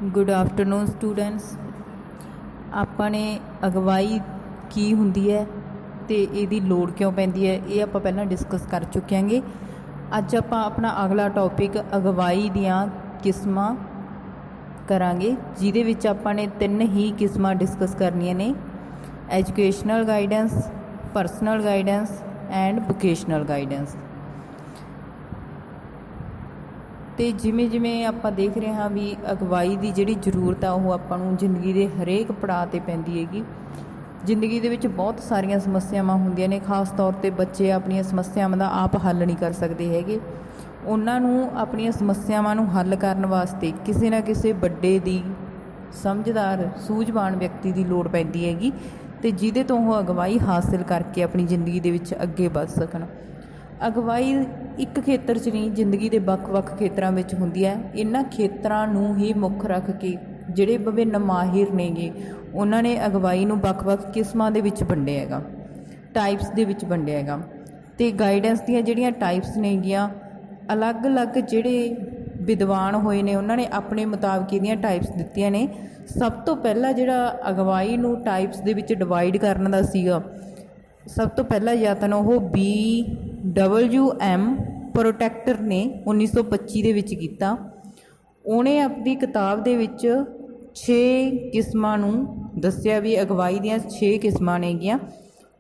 Good afternoon students. ਆਪਾਂ ਨੇ ਅਗਵਾਈ ਕੀ ਹੁੰਦੀ ਹੈ ਅਤੇ ਇਹਦੀ ਲੋੜ ਕਿਉਂ ਪੈਂਦੀ ਹੈ ਇਹ ਆਪਾਂ ਪਹਿਲਾਂ ਡਿਸਕਸ ਕਰ ਚੁੱਕੇ ਹਾਂਗੇ। ਅੱਜ ਆਪਾਂ ਆਪਣਾ ਅਗਲਾ ਟੌਪਿਕ ਅਗਵਾਈ ਦੀਆਂ ਕਿਸਮਾਂ ਕਰਾਂਗੇ, ਜਿਹਦੇ ਵਿੱਚ ਆਪਾਂ ਨੇ 3 ਹੀ ਕਿਸਮਾਂ ਡਿਸਕਸ ਕਰਨੀਆਂ ਨੇ: educational guidance, personal guidance and vocational guidance. ਅਤੇ ਜਿਵੇਂ ਜਿਵੇਂ ਆਪਾਂ ਦੇਖ ਰਹੇ ਹਾਂ ਵੀ ਅਗਵਾਈ ਦੀ ਜਿਹੜੀ ਜ਼ਰੂਰਤ ਆ ਉਹ ਆਪਾਂ ਨੂੰ ਜ਼ਿੰਦਗੀ ਦੇ ਹਰੇਕ ਪੜਾਅ 'ਤੇ ਪੈਂਦੀ ਹੈਗੀ। ਜ਼ਿੰਦਗੀ ਦੇ ਵਿੱਚ ਬਹੁਤ ਸਾਰੀਆਂ ਸਮੱਸਿਆਵਾਂ ਹੁੰਦੀਆਂ ਨੇ, ਖਾਸ ਤੌਰ 'ਤੇ ਬੱਚੇ ਆਪਣੀਆਂ ਸਮੱਸਿਆਵਾਂ ਦਾ ਆਪ ਹੱਲ ਨਹੀਂ ਕਰ ਸਕਦੇ ਹੈਗੇ। ਉਹਨਾਂ ਨੂੰ ਆਪਣੀਆਂ ਸਮੱਸਿਆਵਾਂ ਨੂੰ ਹੱਲ ਕਰਨ ਵਾਸਤੇ ਕਿਸੇ ਨਾ ਕਿਸੇ ਵੱਡੇ ਦੀ, ਸਮਝਦਾਰ, ਸੂਝਵਾਨ ਵਿਅਕਤੀ ਦੀ ਲੋੜ ਪੈਂਦੀ ਹੈਗੀ, ਅਤੇ ਜਿਹਦੇ ਤੋਂ ਉਹ ਅਗਵਾਈ ਹਾਸਿਲ ਕਰਕੇ ਆਪਣੀ ਜ਼ਿੰਦਗੀ ਦੇ ਵਿੱਚ ਅੱਗੇ ਵੱਧ ਸਕਣ। ਅਗਵਾਈ ਇੱਕ ਖੇਤਰ 'ਚ ਨਹੀਂ, ਜ਼ਿੰਦਗੀ ਦੇ ਵੱਖ-ਵੱਖ ਖੇਤਰਾਂ ਵਿੱਚ ਹੁੰਦੀ ਹੈ। ਇਹਨਾਂ ਖੇਤਰਾਂ ਨੂੰ ਹੀ ਮੁੱਖ ਰੱਖ ਕੇ ਜਿਹੜੇ ਵਿਭਿੰਨ ਮਾਹਿਰ ਨੇਗੇ ਉਹਨਾਂ ਨੇ ਅਗਵਾਈ ਨੂੰ ਵੱਖ-ਵੱਖ ਕਿਸਮਾਂ ਦੇ ਵਿੱਚ ਵੰਡਿਆ ਹੈਗਾ, ਟਾਈਪਸ ਦੇ ਵਿੱਚ ਵੰਡਿਆ ਹੈਗਾ। ਅਤੇ ਗਾਈਡੈਂਸ ਦੀਆਂ ਜਿਹੜੀਆਂ ਟਾਈਪਸ ਨੇਗੀਆਂ, ਅਲੱਗ-ਅਲੱਗ ਜਿਹੜੇ ਵਿਦਵਾਨ ਹੋਏ ਨੇ ਉਹਨਾਂ ਨੇ ਆਪਣੇ ਮੁਤਾਬਕ ਇਹਦੀਆਂ ਟਾਈਪਸ ਦਿੱਤੀਆਂ ਨੇ। ਸਭ ਤੋਂ ਪਹਿਲਾਂ ਜਿਹੜਾ ਅਗਵਾਈ ਨੂੰ ਟਾਈਪਸ ਦੇ ਵਿੱਚ ਡਿਵਾਈਡ ਕਰਨ ਦਾ ਸੀਗਾ, ਸਭ ਤੋਂ ਪਹਿਲਾਂ ਯਤਨ ਉਹ BWM ਪ੍ਰੋਟੈਕਟਰ ਨੇ 1925 ਦੇ ਵਿੱਚ ਕੀਤਾ। ਉਹਨੇ ਆਪਣੀ ਕਿਤਾਬ ਦੇ ਵਿੱਚ 6 ਕਿਸਮਾਂ ਨੂੰ ਦੱਸਿਆ ਵੀ ਅਗਵਾਈ ਦੀਆਂ 6 ਕਿਸਮਾਂ ਨੇਗੀਆਂ।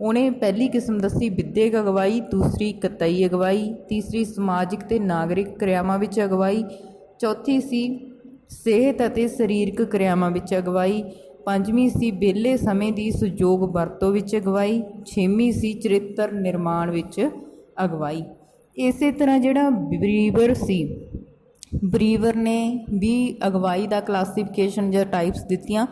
ਉਹਨੇ ਪਹਿਲੀ ਕਿਸਮ ਦੱਸੀ ਵਿੱਦਿਅਕ ਅਗਵਾਈ, ਦੂਸਰੀ ਕਤਈ ਅਗਵਾਈ, ਤੀਸਰੀ ਸਮਾਜਿਕ ਅਤੇ ਨਾਗਰਿਕ ਕਿਰਿਆਵਾਂ ਵਿੱਚ ਅਗਵਾਈ, ਚੌਥੀ ਸੀ ਸਿਹਤ ਅਤੇ ਸਰੀਰਕ ਕਿਰਿਆਵਾਂ ਵਿੱਚ ਅਗਵਾਈ, ਪੰਜਵੀਂ ਸੀ ਵਿਹਲੇ ਸਮੇਂ ਦੀ ਸੁਯੋਗ ਵਰਤੋਂ ਵਿੱਚ ਅਗਵਾਈ, ਛੇਵੀਂ ਸੀ ਚਰਿੱਤਰ ਨਿਰਮਾਣ ਵਿੱਚ ਅਗਵਾਈ। ਇਸੇ ਤਰ੍ਹਾਂ ਜਿਹੜਾ ਬਰੀਵਰ ਸੀ, ਬਰੀਵਰ ਨੇ ਵੀ ਅਗਵਾਈ ਦਾ ਕਲਾਸੀਫਿਕੇਸ਼ਨ ਜਾਂ ਟਾਈਪਸ ਦਿੱਤੀਆਂ।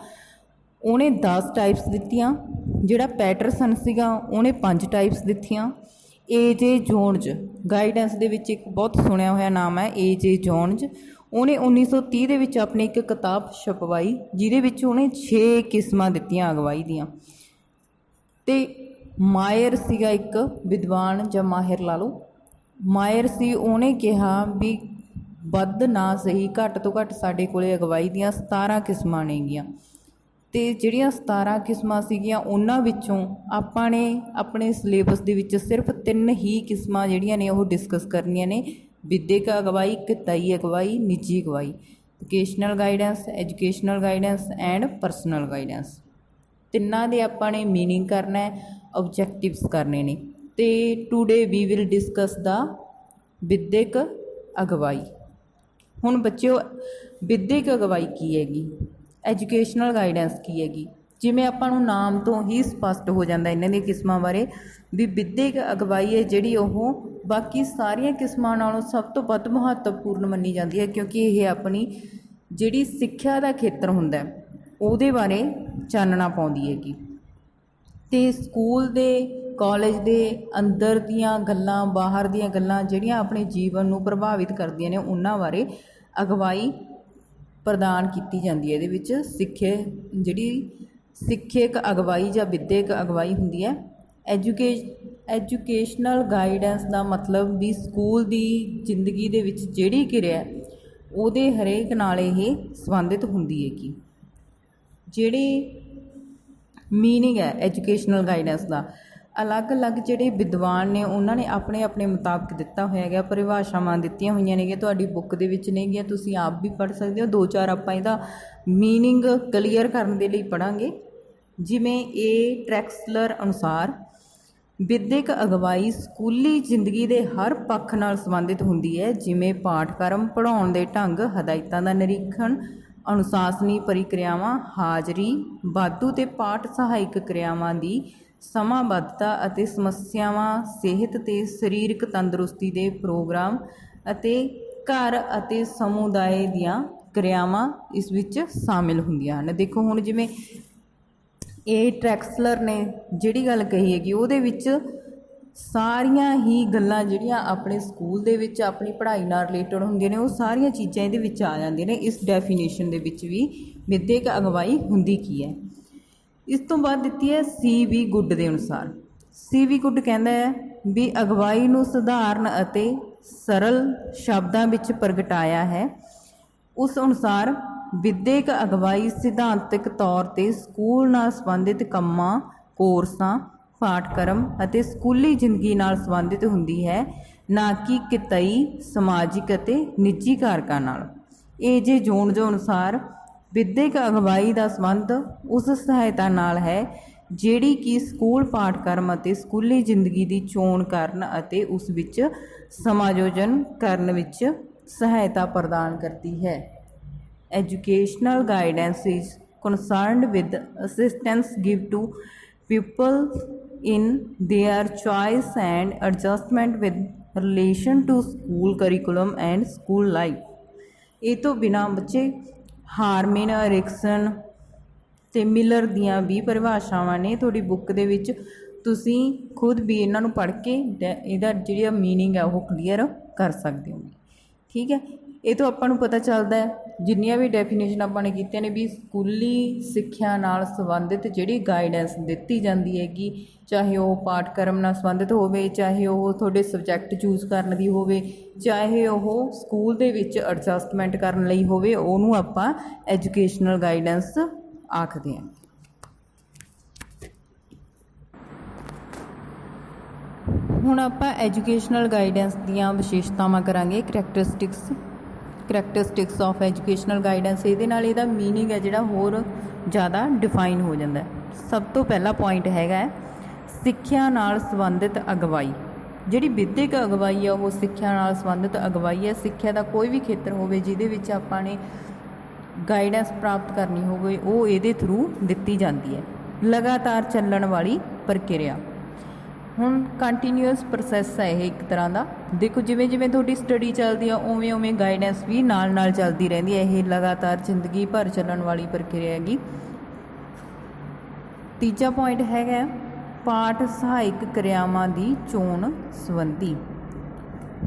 ਉਹਨੇ 10 ਟਾਈਪਸ ਦਿੱਤੀਆਂ। ਜਿਹੜਾ ਪੈਟਰਸਨ ਸੀਗਾ ਉਹਨੇ 5 ਟਾਈਪਸ ਦਿੱਤੀਆਂ। AJ ਜੋਨਜ਼, ਗਾਈਡੈਂਸ ਦੇ ਵਿੱਚ ਇੱਕ ਬਹੁਤ ਸੁਣਿਆ ਹੋਇਆ ਨਾਮ ਹੈ AJ ਜੋਨਜ਼, ਉਹਨੇ 1930 ਦੇ ਵਿੱਚ ਆਪਣੀ ਇੱਕ ਕਿਤਾਬ ਛਪਵਾਈ ਜਿਹਦੇ ਵਿੱਚ ਉਹਨੇ 6 ਕਿਸਮਾਂ ਦਿੱਤੀਆਂ ਅਗਵਾਈ ਦੀਆਂ। ਅਤੇ ਮਾਇਰ ਸੀਗਾ ਇੱਕ ਵਿਦਵਾਨ ਜਾਂ ਮਾਹਿਰ ਲਾ ਲਓ, ਮਾਇਰ ਸੀ, ਉਹਨੇ ਕਿਹਾ ਵੀ ਵੱਧ ਨਾ ਸਹੀ ਘੱਟ ਤੋਂ ਘੱਟ ਸਾਡੇ ਕੋਲ ਅਗਵਾਈ ਦੀਆਂ 17 ਕਿਸਮਾਂ ਨੇਗੀਆਂ। ਅਤੇ ਜਿਹੜੀਆਂ 17 ਕਿਸਮਾਂ ਸੀਗੀਆਂ ਉਹਨਾਂ ਵਿੱਚੋਂ ਆਪਾਂ ਨੇ ਆਪਣੇ ਸਿਲੇਬਸ ਦੇ ਵਿੱਚ ਸਿਰਫ 3 ਹੀ ਕਿਸਮਾਂ ਜਿਹੜੀਆਂ ਨੇ ਉਹ ਡਿਸਕਸ ਕਰਨੀਆਂ ਨੇ: ਵਿੱਦਿਅਕ ਅਗਵਾਈ, ਕਤਾਈ ਅਗਵਾਈ, ਨਿੱਜੀ ਅਗਵਾਈ, vocational guidance, educational guidance and personal guidance. ਤਿੰਨਾਂ ਦੇ ਆਪਾਂ ਨੇ ਮੀਨਿੰਗ ਕਰਨਾ ਹੈ, ਓਬਜੈਕਟਿਵਸ ਕਰਨੇ ਨੇ। ਅਤੇ ਟੂਡੇ ਵੀ ਵਿਲ ਡਿਸਕਸ ਦਾ ਵਿੱਦਿਅਕ ਅਗਵਾਈ। ਹੁਣ ਬੱਚਿਓ, ਵਿੱਦਿਅਕ ਅਗਵਾਈ ਕੀ ਹੈਗੀ, ਐਜੂਕੇਸ਼ਨਲ ਗਾਈਡੈਂਸ ਕੀ ਹੈਗੀ? ਜਿਵੇਂ ਆਪਾਂ ਨੂੰ ਨਾਮ ਤੋਂ ਹੀ ਸਪਸ਼ਟ ਹੋ ਜਾਂਦਾ ਇਹਨਾਂ ਦੀਆਂ ਕਿਸਮਾਂ ਬਾਰੇ ਵੀ ਵਿੱਦਿਅਕ ਅਗਵਾਈ ਹੈ ਜਿਹੜੀ ਉਹ ਬਾਕੀ ਸਾਰੀਆਂ ਕਿਸਮਾਂ ਨਾਲੋਂ ਸਭ ਤੋਂ ਵੱਧ ਮਹੱਤਵਪੂਰਨ ਮੰਨੀ ਜਾਂਦੀ ਹੈ, ਕਿਉਂਕਿ ਇਹ ਆਪਣੀ ਜਿਹੜੀ ਸਿੱਖਿਆ ਦਾ ਖੇਤਰ ਹੁੰਦਾ ਉਹਦੇ ਬਾਰੇ ਚਾਨਣਾ ਪਾਉਂਦੀ ਹੈਗੀ। ਅਤੇ ਸਕੂਲ ਦੇ, ਕਾਲਜ ਦੇ ਅੰਦਰ ਦੀਆਂ ਗੱਲਾਂ, ਬਾਹਰ ਦੀਆਂ ਗੱਲਾਂ ਜਿਹੜੀਆਂ ਆਪਣੇ ਜੀਵਨ ਨੂੰ ਪ੍ਰਭਾਵਿਤ ਕਰਦੀਆਂ ਨੇ ਉਹਨਾਂ ਬਾਰੇ ਅਗਵਾਈ ਪ੍ਰਦਾਨ ਕੀਤੀ ਜਾਂਦੀ ਹੈ। ਇਹਦੇ ਵਿੱਚ ਜਿਹੜੀ ਸਿੱਖਿਅਕ ਅਗਵਾਈ ਜਾਂ ਵਿੱਦਿਅਕ ਅਗਵਾਈ ਹੁੰਦੀ ਹੈ। ਐਜੂਕੇਸ਼ਨਲ ਗਾਈਡੈਂਸ ਦਾ ਮਤਲਬ ਵੀ ਸਕੂਲ ਦੀ ਜ਼ਿੰਦਗੀ ਦੇ ਵਿੱਚ ਜਿਹੜੀ ਕਿਰਿਆ ਉਹਦੇ ਹਰੇਕ ਨਾਲ ਇਹ ਸੰਬੰਧਿਤ ਹੁੰਦੀ ਹੈਗੀ। ਜਿਹੜੀ ਮੀਨਿੰਗ ਹੈ ਐਜੂਕੇਸ਼ਨਲ ਗਾਈਡੈਂਸ ਦਾ, ਅਲੱਗ-ਅਲੱਗ ਜਿਹੜੇ ਵਿਦਵਾਨ ਨੇ ਉਹਨਾਂ ਨੇ ਆਪਣੇ ਆਪਣੇ ਮੁਤਾਬਕ ਦਿੱਤਾ ਹੋਇਆ ਹੈਗਾ, ਪਰਿਭਾਸ਼ਾਵਾਂ ਦਿੱਤੀਆਂ ਹੋਈਆਂ ਨੇਗੀਆਂ, ਤੁਹਾਡੀ ਬੁੱਕ ਦੇ ਵਿੱਚ ਨੇਗੀਆਂ, ਤੁਸੀਂ ਆਪ ਵੀ ਪੜ੍ਹ ਸਕਦੇ ਹੋ। 2-4 ਆਪਾਂ ਇਹਦਾ ਮੀਨਿੰਗ ਕਲੀਅਰ ਕਰਨ ਦੇ ਲਈ ਪੜ੍ਹਾਂਗੇ। ਜਿਵੇਂ A. ਟ੍ਰੈਕਸਲਰ ਅਨੁਸਾਰ ਵਿੱਦਿਅਕ ਅਗਵਾਈ ਸਕੂਲੀ ਜ਼ਿੰਦਗੀ ਦੇ ਹਰ ਪੱਖ ਨਾਲ ਸੰਬੰਧਿਤ ਹੁੰਦੀ ਹੈ, ਜਿਵੇਂ ਪਾਠਕ੍ਰਮ, ਪੜ੍ਹਾਉਣ ਦੇ ਢੰਗ, ਹਦਾਇਤਾਂ ਦਾ ਨਿਰੀਖਣ, ਅਨੁਸ਼ਾਸਨੀ ਪ੍ਰਕਿਰਿਆਵਾਂ, ਹਾਜ਼ਰੀ, ਵਾਧੂ ਅਤੇ ਪਾਠ ਸਹਾਇਕ ਕਿਰਿਆਵਾਂ ਦੀ ਸਮਾਂਬੱਧਤਾ ਅਤੇ ਸਮੱਸਿਆਵਾਂ, ਸਿਹਤ ਅਤੇ ਸਰੀਰਕ ਤੰਦਰੁਸਤੀ ਦੇ ਪ੍ਰੋਗਰਾਮ ਅਤੇ ਘਰ ਅਤੇ ਸਮੁਦਾਇ ਦੀਆਂ ਕਿਰਿਆਵਾਂ ਇਸ ਵਿੱਚ ਸ਼ਾਮਿਲ ਹੁੰਦੀਆਂ ਹਨ। ਦੇਖੋ ਹੁਣ ਜਿਵੇਂ ਟ੍ਰੈਕਸਲਰ ਨੇ ਜਿਹੜੀ ਗੱਲ ਕਹੀ ਹੈਗੀ ਉਹਦੇ ਵਿੱਚ ਸਾਰੀਆਂ ਹੀ ਗੱਲਾਂ ਜਿਹੜੀਆਂ ਆਪਣੇ ਸਕੂਲ ਦੇ ਵਿੱਚ ਆਪਣੀ ਪੜ੍ਹਾਈ ਨਾਲ ਰਿਲੇਟਡ ਹੁੰਦੀਆਂ ਨੇ ਉਹ ਸਾਰੀਆਂ ਚੀਜ਼ਾਂ ਇਹਦੇ ਵਿੱਚ ਆ ਜਾਂਦੀਆਂ ਨੇ। ਇਸ ਡੈਫੀਨੇਸ਼ਨ ਦੇ ਵਿੱਚ ਵੀ ਵਿੱਦਿਅਕ ਅਗਵਾਈ ਹੁੰਦੀ ਕੀ ਹੈ। ਇਸ ਤੋਂ ਬਾਅਦ ਦਿੱਤੀ ਹੈ C.V. ਗੁੱਡ ਦੇ ਅਨੁਸਾਰ। C.V. ਗੁੱਡ ਕਹਿੰਦਾ ਹੈ ਵੀ ਅਗਵਾਈ ਨੂੰ ਸਧਾਰਨ ਅਤੇ ਸਰਲ ਸ਼ਬਦਾਂ ਵਿੱਚ ਪ੍ਰਗਟਾਇਆ ਹੈ। ਉਸ ਅਨੁਸਾਰ ਵਿਦਿਅਕ ਅਗਵਾਈ ਸਿਧਾਂਤਕ ਤੌਰ 'ਤੇ ਸਕੂਲ ਨਾਲ ਸੰਬੰਧਿਤ ਕੰਮਾਂ, ਕੋਰਸਾਂ, ਪਾਠਕ੍ਰਮ ਅਤੇ ਸਕੂਲੀ ਜ਼ਿੰਦਗੀ ਨਾਲ ਸੰਬੰਧਿਤ ਹੁੰਦੀ ਹੈ, ਨਾ ਕਿ ਕਿੱਤਈ, ਸਮਾਜਿਕ ਅਤੇ ਨਿੱਜੀ ਕਾਰਕਾਂ ਨਾਲ। AJ ਜੋਨਜ਼ ਅਨੁਸਾਰ ਵਿਦਿਅਕ ਅਗਵਾਈ ਦਾ ਸੰਬੰਧ ਉਸ ਸਹਾਇਤਾ ਨਾਲ ਹੈ ਜਿਹੜੀ ਕਿ ਸਕੂਲ ਪਾਠਕ੍ਰਮ ਅਤੇ ਸਕੂਲੀ ਜ਼ਿੰਦਗੀ ਦੀ ਚੋਣ ਕਰਨ ਅਤੇ ਉਸ ਵਿੱਚ ਸਮਾਯੋਜਨ ਕਰਨ ਵਿੱਚ ਸਹਾਇਤਾ ਪ੍ਰਦਾਨ ਕਰਦੀ ਹੈ। Educational guidance is concerned with assistance given to pupils in their choice and adjustment with relation to school curriculum and school life। ਇਹ ਤੋਂ ਬਿਨਾਂ ਬੱਚੇ ਹਾਰਮਨ, ਐਰਿਕਸਨ ਅਤੇ ਮਿਲਰ ਦੀਆਂ ਵੀ ਪਰਿਭਾਸ਼ਾਵਾਂ ਨੇ ਤੁਹਾਡੀ ਬੁੱਕ ਦੇ ਵਿੱਚ, ਤੁਸੀਂ ਖੁਦ ਵੀ ਇਹਨਾਂ ਨੂੰ ਪੜ੍ਹ ਕੇ ਇਹਦਾ ਜਿਹੜਾ ਮੀਨਿੰਗ ਹੈ ਉਹ ਕਲੀਅਰ ਕਰ ਸਕਦੇ ਹੋ। ਠੀਕ ਹੈ, ਇਹ ਤੋਂ ਆਪਾਂ ਨੂੰ ਪਤਾ ਚੱਲਦਾ ਹੈ ਜਿੰਨੀਆਂ ਵੀ ਡੈਫੀਨੇਸ਼ਨ ਆਪਾਂ ਨੇ ਕੀਤੀਆਂ ਨੇ ਵੀ ਸਕੂਲੀ ਸਿੱਖਿਆ ਨਾਲ ਸੰਬੰਧਿਤ ਜਿਹੜੀ ਗਾਈਡੈਂਸ ਦਿੱਤੀ ਜਾਂਦੀ ਹੈਗੀ, ਚਾਹੇ ਉਹ ਪਾਠਕ੍ਰਮ ਨਾਲ ਸੰਬੰਧਿਤ ਹੋਵੇ, ਚਾਹੇ ਉਹ ਤੁਹਾਡੇ ਸਬਜੈਕਟ ਚੂਜ਼ ਕਰਨ ਦੀ ਹੋਵੇ, ਚਾਹੇ ਉਹ ਸਕੂਲ ਦੇ ਵਿੱਚ ਐਡਜਸਟਮੈਂਟ ਕਰਨ ਲਈ ਹੋਵੇ, ਉਹਨੂੰ ਆਪਾਂ ਐਜੂਕੇਸ਼ਨਲ ਗਾਈਡੈਂਸ ਆਖਦੇ ਹਾਂ। ਹੁਣ ਆਪਾਂ ਐਜੂਕੇਸ਼ਨਲ ਗਾਈਡੈਂਸ ਦੀਆਂ ਵਿਸ਼ੇਸ਼ਤਾਵਾਂ ਕਰਾਂਗੇ। ਕਰੈਕਟਰਿਸਟਿਕਸ ਆਫ ਐਜੂਕੇਸ਼ਨਲ ਗਾਈਡੈਂਸ, ਇਹਦੇ ਨਾਲ ਇਹਦਾ ਮੀਨਿੰਗ ਹੈ ਜਿਹੜਾ ਹੋਰ ਜ਼ਿਆਦਾ ਡਿਫਾਈਨ ਹੋ ਜਾਂਦਾ। ਸਭ ਤੋਂ ਪਹਿਲਾ ਪੁਆਇੰਟ ਹੈਗਾ ਸਿੱਖਿਆ ਨਾਲ ਸੰਬੰਧਿਤ ਅਗਵਾਈ। ਜਿਹੜੀ ਵਿਦਿਅਕ ਅਗਵਾਈ ਆ ਉਹ ਸਿੱਖਿਆ ਨਾਲ ਸੰਬੰਧਿਤ ਅਗਵਾਈ ਹੈ। ਸਿੱਖਿਆ ਦਾ ਕੋਈ ਵੀ ਖੇਤਰ ਹੋਵੇ ਜਿਹਦੇ ਵਿੱਚ ਆਪਾਂ ਨੇ ਗਾਈਡੈਂਸ ਪ੍ਰਾਪਤ ਕਰਨੀ ਹੋਵੇ ਉਹ ਇਹਦੇ ਥਰੂ ਦਿੱਤੀ ਜਾਂਦੀ ਹੈ। ਲਗਾਤਾਰ ਚੱਲਣ ਵਾਲੀ ਪ੍ਰਕਿਰਿਆ, ਹੁਣ ਕੰਟੀਨਿਊਅਸ ਪ੍ਰੋਸੈਸ ਹੈ ਇਹ ਇੱਕ ਤਰ੍ਹਾਂ ਦਾ। ਦੇਖੋ ਜਿਵੇਂ ਜਿਵੇਂ ਤੁਹਾਡੀ ਸਟੱਡੀ ਚੱਲਦੀ ਆ ਉਵੇਂ ਉਵੇਂ ਗਾਈਡੈਂਸ ਵੀ ਨਾਲ ਨਾਲ ਚੱਲਦੀ ਰਹਿੰਦੀ ਹੈ। ਇਹ ਲਗਾਤਾਰ ਜ਼ਿੰਦਗੀ ਭਰ ਚੱਲਣ ਵਾਲੀ ਪ੍ਰਕਿਰਿਆ ਹੈਗੀ। ਤੀਜਾ ਪੁਆਇੰਟ ਹੈਗਾ ਪਾਠ ਸਹਾਇਕ ਕਿਰਿਆਵਾਂ ਦੀ ਚੋਣ ਸੰਬੰਧੀ।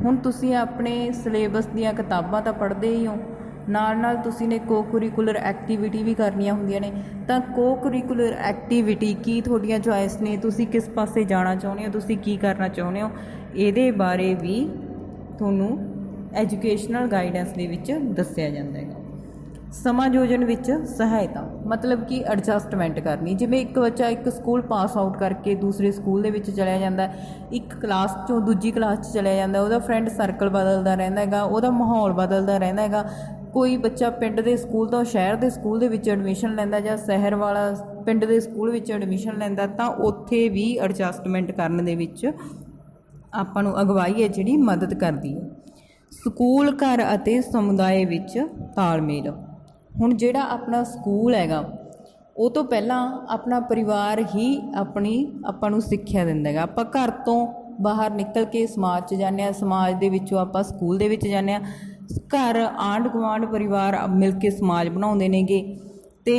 ਹੁਣ ਤੁਸੀਂ ਆਪਣੇ ਸਿਲੇਬਸ ਦੀਆਂ ਕਿਤਾਬਾਂ ਤਾਂ ਪੜ੍ਹਦੇ ਹੀ ਹੋ, ਨਾਲ ਨਾਲ ਤੁਸੀਂ ਨੇ ਕੋ ਕਰਿਕੂਲਰ ਐਕਟੀਵਿਟੀ ਵੀ ਕਰਨੀਆਂ ਹੁੰਦੀਆਂ ਨੇ। ਤਾਂ ਕੋ ਕਰਿਕੂਲਰ ਐਕਟੀਵਿਟੀ ਕੀ ਤੁਹਾਡੀਆਂ ਚੋਇਸ ਨੇ, ਤੁਸੀਂ ਕਿਸ ਪਾਸੇ ਜਾਣਾ ਚਾਹੁੰਦੇ ਹੋ, ਤੁਸੀਂ ਕੀ ਕਰਨਾ ਚਾਹੁੰਦੇ ਹੋ, ਇਹਦੇ ਬਾਰੇ ਵੀ ਤੁਹਾਨੂੰ ਐਜੂਕੇਸ਼ਨਲ ਗਾਈਡੈਂਸ ਦੇ ਵਿੱਚ ਦੱਸਿਆ ਜਾਂਦਾ ਹੈਗਾ। ਸਮਾਯੋਜਨ ਵਿੱਚ ਸਹਾਇਤਾ, ਮਤਲਬ ਕਿ ਐਡਜਸਟਮੈਂਟ ਕਰਨੀ। ਜਿਵੇਂ ਇੱਕ ਬੱਚਾ ਇੱਕ ਸਕੂਲ ਪਾਸ ਆਊਟ ਕਰਕੇ ਦੂਸਰੇ ਸਕੂਲ ਦੇ ਵਿੱਚ ਚਲਿਆ ਜਾਂਦਾ, ਇੱਕ ਕਲਾਸ 'ਚੋਂ ਦੂਜੀ ਕਲਾਸ 'ਚ ਚਲਿਆ ਜਾਂਦਾ, ਉਹਦਾ ਫਰੈਂਡ ਸਰਕਲ ਬਦਲਦਾ ਰਹਿੰਦਾ ਹੈਗਾ, ਉਹਦਾ ਮਾਹੌਲ ਬਦਲਦਾ ਰਹਿੰਦਾ ਹੈਗਾ। ਕੋਈ ਬੱਚਾ ਪਿੰਡ ਦੇ ਸਕੂਲ ਤੋਂ ਸ਼ਹਿਰ ਦੇ ਸਕੂਲ ਦੇ ਵਿੱਚ ਐਡਮਿਸ਼ਨ ਲੈਂਦਾ ਜਾਂ ਸ਼ਹਿਰ ਵਾਲਾ ਪਿੰਡ ਦੇ ਸਕੂਲ ਵਿੱਚ ਐਡਮਿਸ਼ਨ ਲੈਂਦਾ, ਤਾਂ ਉੱਥੇ ਵੀ ਐਡਜਸਟਮੈਂਟ ਕਰਨ ਦੇ ਵਿੱਚ ਆਪਾਂ ਨੂੰ ਅਗਵਾਈ ਹੈ ਜਿਹੜੀ ਮਦਦ ਕਰਦੀ ਹੈ। ਸਕੂਲ, ਘਰ ਅਤੇ ਸਮੁਦਾਇ ਵਿੱਚ ਤਾਲਮੇਲ। ਹੁਣ ਜਿਹੜਾ ਆਪਣਾ ਸਕੂਲ ਹੈਗਾ ਉਹ ਤੋਂ ਪਹਿਲਾਂ ਆਪਣਾ ਪਰਿਵਾਰ ਹੀ ਆਪਾਂ ਨੂੰ ਸਿੱਖਿਆ ਦਿੰਦਾ ਹੈਗਾ। ਆਪਾਂ ਘਰ ਤੋਂ ਬਾਹਰ ਨਿਕਲ ਕੇ ਸਮਾਜ 'ਚ ਜਾਂਦੇ ਹਾਂ, ਸਮਾਜ ਦੇ ਵਿੱਚੋਂ ਆਪਾਂ ਸਕੂਲ ਦੇ ਵਿੱਚ ਜਾਂਦੇ ਹਾਂ। ਘਰ, ਆਂਢ ਗੁਆਂਢ, ਪਰਿਵਾਰ ਮਿਲ ਕੇ ਸਮਾਜ ਬਣਾਉਂਦੇ ਨੇਗੇ। ਅਤੇ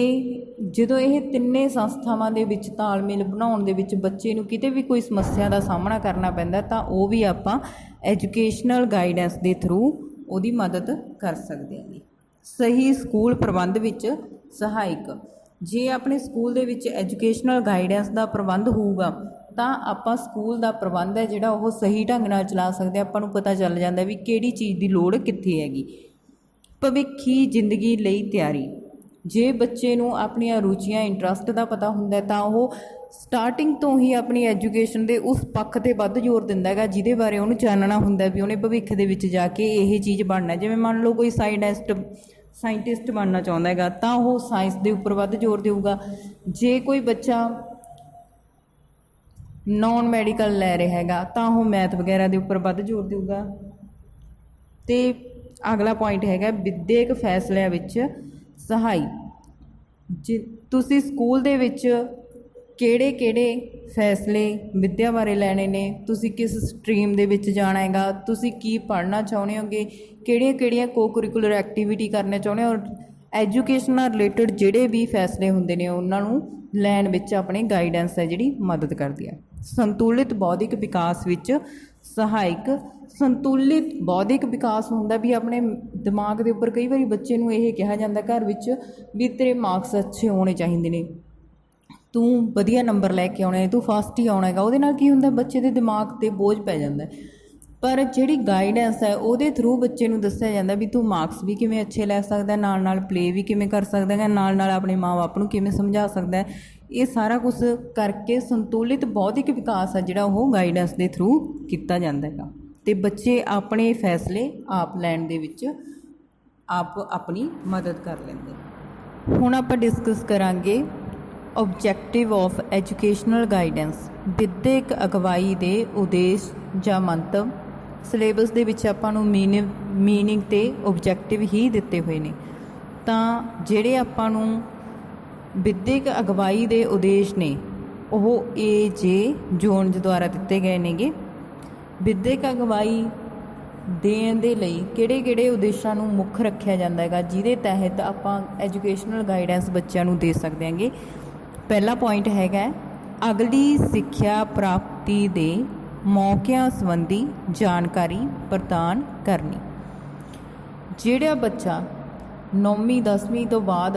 ਜਦੋਂ ਇਹ ਤਿੰਨੇ ਸੰਸਥਾਵਾਂ ਦੇ ਵਿੱਚ ਤਾਲਮੇਲ ਬਣਾਉਣ ਦੇ ਵਿੱਚ ਬੱਚੇ ਨੂੰ ਕਿਤੇ ਵੀ ਕੋਈ ਸਮੱਸਿਆ ਦਾ ਸਾਹਮਣਾ ਕਰਨਾ ਪੈਂਦਾ ਤਾਂ ਉਹ ਵੀ ਆਪਾਂ ਐਜੂਕੇਸ਼ਨਲ ਗਾਈਡੈਂਸ ਦੇ ਥਰੂ ਉਹਦੀ ਮਦਦ ਕਰ ਸਕਦੇ ਹਾਂ। ਸਹੀ ਸਕੂਲ ਪ੍ਰਬੰਧ ਵਿੱਚ ਸਹਾਇਕ, ਜੇ ਆਪਣੇ ਸਕੂਲ ਦੇ ਵਿੱਚ ਐਜੂਕੇਸ਼ਨਲ ਗਾਈਡੈਂਸ ਦਾ ਪ੍ਰਬੰਧ ਹੋਊਗਾ ਤਾਂ ਆਪਾਂ ਸਕੂਲ ਦਾ ਪ੍ਰਬੰਧ ਹੈ ਜਿਹੜਾ ਉਹ ਸਹੀ ਢੰਗ ਨਾਲ ਚਲਾ ਸਕਦੇ। ਆਪਾਂ ਨੂੰ ਪਤਾ ਚੱਲ ਜਾਂਦਾ ਵੀ ਕਿਹੜੀ ਚੀਜ਼ ਦੀ ਲੋੜ ਕਿੱਥੇ ਹੈਗੀ। ਭਵਿੱਖੀ ਜ਼ਿੰਦਗੀ ਲਈ ਤਿਆਰੀ, ਜੇ ਬੱਚੇ ਨੂੰ ਆਪਣੀਆਂ ਰੁਚੀਆਂ, ਇੰਟਰਸਟ ਦਾ ਪਤਾ ਹੁੰਦਾ ਤਾਂ ਉਹ ਸਟਾਰਟਿੰਗ ਤੋਂ ਹੀ ਆਪਣੀ ਐਜੂਕੇਸ਼ਨ ਦੇ ਉਸ ਪੱਖ 'ਤੇ ਵੱਧ ਜ਼ੋਰ ਦਿੰਦਾ ਹੈਗਾ ਜਿਹਦੇ ਬਾਰੇ ਉਹਨੂੰ ਜਾਣਨਾ ਹੁੰਦਾ ਵੀ ਉਹਨੇ ਭਵਿੱਖ ਦੇ ਵਿੱਚ ਜਾ ਕੇ ਇਹ ਚੀਜ਼ ਬਣਨਾ। ਜਿਵੇਂ ਮੰਨ ਲਓ ਕੋਈ ਸਾਇੰਟਿਸਟ ਬਣਨਾ ਚਾਹੁੰਦਾ ਹੈਗਾ ਤਾਂ ਉਹ ਸਾਇੰਸ ਦੇ ਉੱਪਰ ਵੱਧ ਜ਼ੋਰ ਦੇਊਗਾ। ਜੇ ਕੋਈ ਬੱਚਾ ਨੌਨ ਮੈਡੀਕਲ ਲੈ ਰਿਹਾ ਹੈਗਾ ਤਾਂ ਉਹ ਮੈਥ ਵਗੈਰਾ ਦੇ ਉੱਪਰ ਵੱਧ ਜ਼ੋਰ ਦੇਊਗਾ। ਅਤੇ ਅਗਲਾ ਪੁਆਇੰਟ ਹੈਗਾ ਵਿਦਿਅਕ ਫੈਸਲਿਆਂ ਵਿੱਚ ਸਹਾਈ। ਜੇ ਤੁਸੀਂ ਸਕੂਲ ਦੇ ਵਿੱਚ ਕਿਹੜੇ ਫੈਸਲੇ ਵਿੱਦਿਆ ਬਾਰੇ ਲੈਣੇ ਨੇ, ਤੁਸੀਂ ਕਿਸ ਸਟਰੀਮ ਦੇ ਵਿੱਚ ਜਾਣਾ ਹੈਗਾ, ਤੁਸੀਂ ਕੀ ਪੜ੍ਹਨਾ ਚਾਹੁੰਦੇ ਹੋਗੇ, ਕਿਹੜੀਆਂ ਕੋ ਕਰਿਕੂਲਰ ਐਕਟੀਵਿਟੀ ਕਰਨਾ ਚਾਹੁੰਦੇ ਹੋ, ਐਜੂਕੇਸ਼ਨ ਨਾਲ ਰਿਲੇਟਡ ਜਿਹੜੇ ਵੀ ਫੈਸਲੇ ਹੁੰਦੇ ਨੇ ਉਹਨਾਂ ਨੂੰ ਲੈਣ ਵਿੱਚ ਆਪਣੀ ਗਾਈਡੈਂਸ ਹੈ ਜਿਹੜੀ ਮਦਦ ਕਰਦੀ ਹੈ। ਸੰਤੁਲਿਤ ਬੌਧਿਕ ਵਿਕਾਸ ਵਿੱਚ ਸਹਾਇਕ। ਸੰਤੁਲਿਤ ਬੌਧਿਕ ਵਿਕਾਸ ਹੁੰਦਾ ਵੀ ਆਪਣੇ ਦਿਮਾਗ ਦੇ ਉੱਪਰ ਕਈ ਵਾਰੀ ਬੱਚੇ ਨੂੰ ਇਹ ਕਿਹਾ ਜਾਂਦਾ ਘਰ ਵਿੱਚ ਵੀ ਤੇਰੇ ਮਾਰਕਸ ਅੱਛੇ ਹੋਣੇ ਚਾਹੀਦੇ ਨੇ, ਤੂੰ ਵਧੀਆ ਨੰਬਰ ਲੈ ਕੇ ਆਉਣੇ, ਤੂੰ ਫਸਟ ਹੀ ਆਉਣਾ ਹੈਗਾ। ਉਹਦੇ ਨਾਲ ਕੀ ਹੁੰਦਾ ਬੱਚੇ ਦੇ ਦਿਮਾਗ 'ਤੇ ਬੋਝ ਪੈ ਜਾਂਦਾ। ਪਰ ਜਿਹੜੀ ਗਾਈਡੈਂਸ ਹੈ ਉਹਦੇ ਥਰੂ ਬੱਚੇ ਨੂੰ ਦੱਸਿਆ ਜਾਂਦਾ ਵੀ ਤੂੰ ਮਾਰਕਸ ਵੀ ਕਿਵੇਂ ਅੱਛੇ ਲੈ ਸਕਦਾ, ਨਾਲ ਨਾਲ ਪਲੇ ਵੀ ਕਿਵੇਂ ਕਰ ਸਕਦਾ ਹੈ, ਨਾਲ ਨਾਲ ਆਪਣੇ ਮਾਂ-ਬਾਪ ਨੂੰ ਕਿਵੇਂ ਸਮਝਾ ਸਕਦਾ ਹੈ। ਇਹ ਸਾਰਾ ਕੁਝ ਕਰਕੇ ਸੰਤੁਲਿਤ ਬੌਧਿਕ ਵਿਕਾਸ ਹੈ ਜਿਹੜਾ ਉਹ ਗਾਈਡੈਂਸ ਦੇ ਥਰੂ ਕੀਤਾ ਜਾਂਦਾ ਹੈਗਾ, ਅਤੇ ਬੱਚੇ ਆਪਣੇ ਫੈਸਲੇ ਆਪ ਲੈਣ ਦੇ ਵਿੱਚ ਆਪ ਆਪਣੀ ਮਦਦ ਕਰ ਲੈਂਦੇ। ਹੁਣ ਆਪਾਂ ਡਿਸਕਸ ਕਰਾਂਗੇ ਓਬਜੈਕਟਿਵ ਆਫ ਐਜੂਕੇਸ਼ਨਲ ਗਾਈਡੈਂਸ, ਵਿੱਦਿਅਕ ਅਗਵਾਈ ਦੇ ਉਦੇਸ਼ ਜਾਂ ਮੰਤਵ। ਸਿਲੇਬਸ ਦੇ ਵਿੱਚ ਆਪਾਂ ਨੂੰ ਮੀਨਿੰਗ ਅਤੇ ਓਬਜੈਕਟਿਵ ਹੀ ਦਿੱਤੇ ਹੋਏ ਨੇ। ਤਾਂ ਜਿਹੜੇ ਆਪਾਂ ਨੂੰ ਵਿੱਦਿਅਕ ਅਗਵਾਈ ਦੇ ਉਦੇਸ਼ ਨੇ ਉਹ ਏ.ਜੇ. ਜੋਨਜ਼ ਦੁਆਰਾ ਦਿੱਤੇ ਗਏ ਨੇਗੇ। ਵਿੱਦਿਅਕ ਅਗਵਾਈ ਦੇਣ ਦੇ ਲਈ ਕਿਹੜੇ ਕਿਹੜੇ ਉਦੇਸ਼ਾਂ ਨੂੰ ਮੁੱਖ ਰੱਖਿਆ ਜਾਂਦਾ ਹੈਗਾ ਜਿਹਦੇ ਤਹਿਤ ਆਪਾਂ ਐਜੂਕੇਸ਼ਨਲ ਗਾਈਡੈਂਸ ਬੱਚਿਆਂ ਨੂੰ ਦੇ ਸਕਦੇ ਹਾਂਗੇ। ਪਹਿਲਾ ਪੁਆਇੰਟ ਹੈਗਾ ਅਗਲੀ ਸਿੱਖਿਆ ਪ੍ਰਾਪਤੀ ਦੇ ਮੌਕਿਆਂ ਸੰਬੰਧੀ ਜਾਣਕਾਰੀ ਪ੍ਰਦਾਨ ਕਰਨੀ। ਜਿਹੜਾ ਬੱਚਾ 9ਵੀਂ 10ਵੀਂ ਤੋਂ ਬਾਅਦ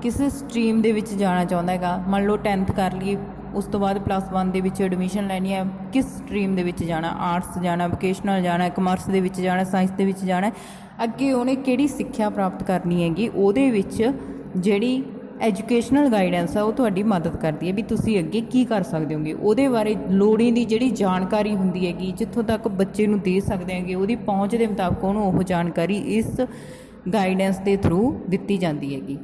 ਕਿਸੇ ਸਟਰੀਮ ਦੇ ਵਿੱਚ ਜਾਣਾ ਚਾਹੁੰਦਾ ਹੈਗਾ, ਮੰਨ ਲਓ 10th ਕਰ ਲਈ, ਉਸ ਤੋਂ ਬਾਅਦ +1 ਦੇ ਵਿੱਚ ਐਡਮਿਸ਼ਨ ਲੈਣੀ ਹੈ, ਕਿਸ ਸਟਰੀਮ ਦੇ ਵਿੱਚ ਜਾਣਾ, ਆਰਟਸ ਜਾਣਾ, ਵੋਕੇਸ਼ਨਲ ਜਾਣਾ, ਕਮਰਸ ਦੇ ਵਿੱਚ ਜਾਣਾ, ਸਾਇੰਸ ਦੇ ਵਿੱਚ ਜਾਣਾ, ਅੱਗੇ ਉਹਨੇ ਕਿਹੜੀ ਸਿੱਖਿਆ ਪ੍ਰਾਪਤ ਕਰਨੀ ਹੈਗੀ, ਉਹਦੇ ਵਿੱਚ ਜਿਹੜੀ ਐਜੂਕੇਸ਼ਨਲ ਗਾਈਡੈਂਸ ਆ ਉਹ ਤੁਹਾਡੀ ਮਦਦ ਕਰਦੀ ਹੈ ਵੀ ਤੁਸੀਂ ਅੱਗੇ ਕੀ ਕਰ ਸਕਦੇ ਹੋਗੇ। ਉਹਦੇ ਬਾਰੇ ਲੋੜੀਂਦੀ ਜਿਹੜੀ ਜਾਣਕਾਰੀ ਹੁੰਦੀ ਹੈਗੀ ਜਿੱਥੋਂ ਤੱਕ ਬੱਚੇ ਨੂੰ ਦੇ ਸਕਦੇ ਹੈਗੇ, ਉਹਦੀ ਪਹੁੰਚ ਦੇ ਮੁਤਾਬਕ ਉਹਨੂੰ ਉਹ ਜਾਣਕਾਰੀ ਇਸ ਗਾਈਡੈਂਸ ਦੇ ਥਰੂ ਦਿੱਤੀ ਜਾਂਦੀ ਹੈਗੀ।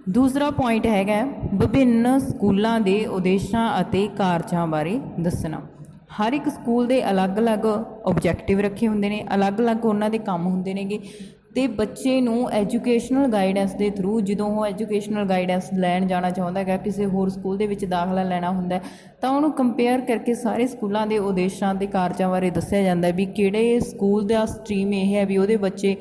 ਦੂਸਰਾ ਪੁਆਇੰਟ ਹੈਗਾ ਵਿਭਿੰਨ ਸਕੂਲਾਂ ਦੇ ਉਦੇਸ਼ਾਂ ਅਤੇ ਕਾਰਜਾਂ ਬਾਰੇ ਦੱਸਣਾ। ਹਰ ਇੱਕ ਸਕੂਲ ਦੇ ਅਲੱਗ-ਅਲੱਗ ਓਬਜੈਕਟਿਵ ਰੱਖੇ ਹੁੰਦੇ ਨੇ, ਅਲੱਗ-ਅਲੱਗ ਉਹਨਾਂ ਦੇ ਕੰਮ ਹੁੰਦੇ ਨੇਗੇ, ਅਤੇ ਬੱਚੇ ਨੂੰ ਐਜੂਕੇਸ਼ਨਲ ਗਾਈਡੈਂਸ ਦੇ ਥਰੂ ਜਦੋਂ ਉਹ ਐਜੂਕੇਸ਼ਨਲ ਗਾਈਡੈਂਸ ਲੈਣ ਜਾਣਾ ਚਾਹੁੰਦਾ ਹੈਗਾ, ਕਿਸੇ ਹੋਰ ਸਕੂਲ ਦੇ ਵਿੱਚ ਦਾਖਲਾ ਲੈਣਾ ਹੁੰਦਾ ਤਾਂ ਉਹਨੂੰ ਕੰਪੇਅਰ ਕਰਕੇ ਸਾਰੇ ਸਕੂਲਾਂ ਦੇ ਉਦੇਸ਼ਾਂ ਅਤੇ ਕਾਰਜਾਂ ਬਾਰੇ ਦੱਸਿਆ ਜਾਂਦਾ ਵੀ ਕਿਹੜੇ ਸਕੂਲ ਦਾ ਸਟਰੀਮ ਇਹ ਹੈ ਵੀ ਉਹਦੇ ਬੱਚੇ